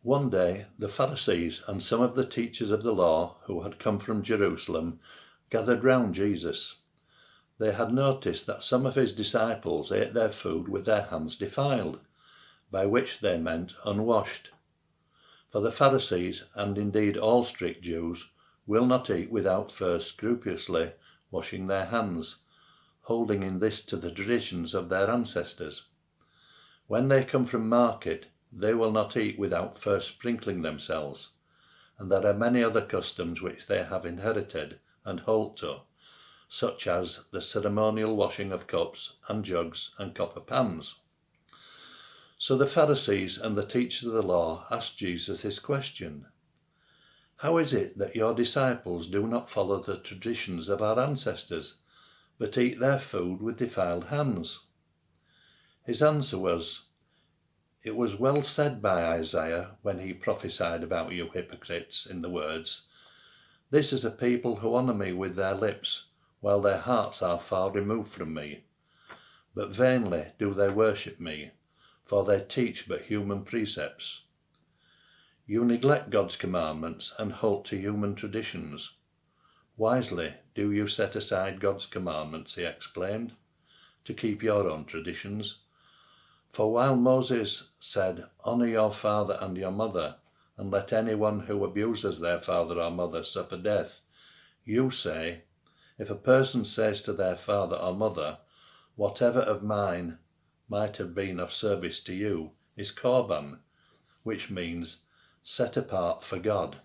One day the Pharisees and some of the teachers of the law who had come from Jerusalem gathered round Jesus. They had noticed that some of his disciples ate their food with their hands defiled, by which they meant unwashed. For the Pharisees, and indeed all strict Jews, will not eat without first scrupulously washing their hands, holding in this to the traditions of their ancestors. When they come from market, they will not eat without first sprinkling themselves, and there are many other customs which they have inherited and hold to, such as the ceremonial washing of cups and jugs and copper pans. So the Pharisees and the teachers of the law asked Jesus this question: "How is it that your disciples do not follow the traditions of our ancestors, but eat their food with defiled hands?" His answer was, "It was well said by Isaiah when he prophesied about you hypocrites in the words, 'This is a people who honour me with their lips, while their hearts are far removed from me. But vainly do they worship me, for they teach but human precepts.' You neglect God's commandments and hold to human traditions. Wisely do you set aside God's commandments," he exclaimed, "to keep your own traditions. For while Moses said, 'Honour your father and your mother, and let anyone who abuses their father or mother suffer death,' you say, 'If a person says to their father or mother, whatever of mine might have been of service to you is korban,' which means set apart for God.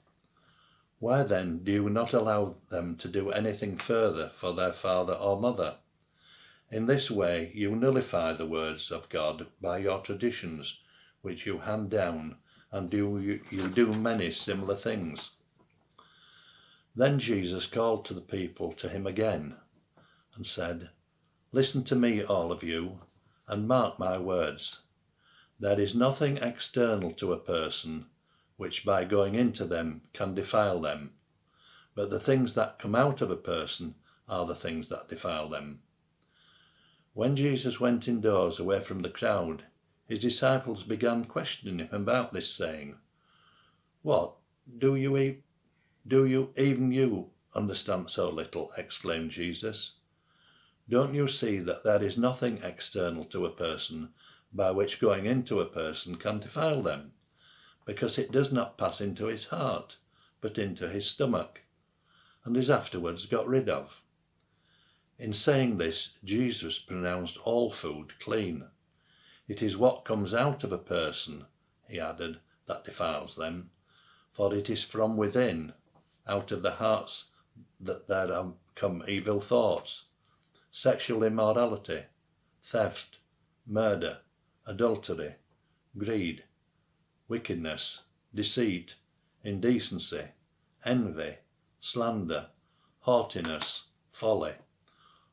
Why then do you not allow them to do anything further for their father or mother? In this way you nullify the words of God by your traditions, which you hand down, and you do many similar things." Then Jesus called to the people to him again and said, "Listen to me, all of you, and mark my words. There is nothing external to a person which by going into them can defile them, but the things that come out of a person are the things that defile them." When Jesus went indoors away from the crowd, his disciples began questioning him about this, saying, "What, do you even you understand so little?" exclaimed Jesus. "Don't you see that there is nothing external to a person by which going into a person can defile them? Because it does not pass into his heart, but into his stomach, and is afterwards got rid of." In saying this, Jesus pronounced all food clean. "It is what comes out of a person," he added, "that defiles them, for it is from within, out of the hearts, that there come evil thoughts, sexual immorality, theft, murder, adultery, greed, wickedness, deceit, indecency, envy, slander, haughtiness, folly.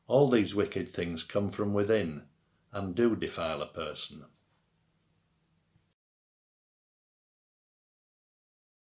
All these wicked things come from within and do defile a person."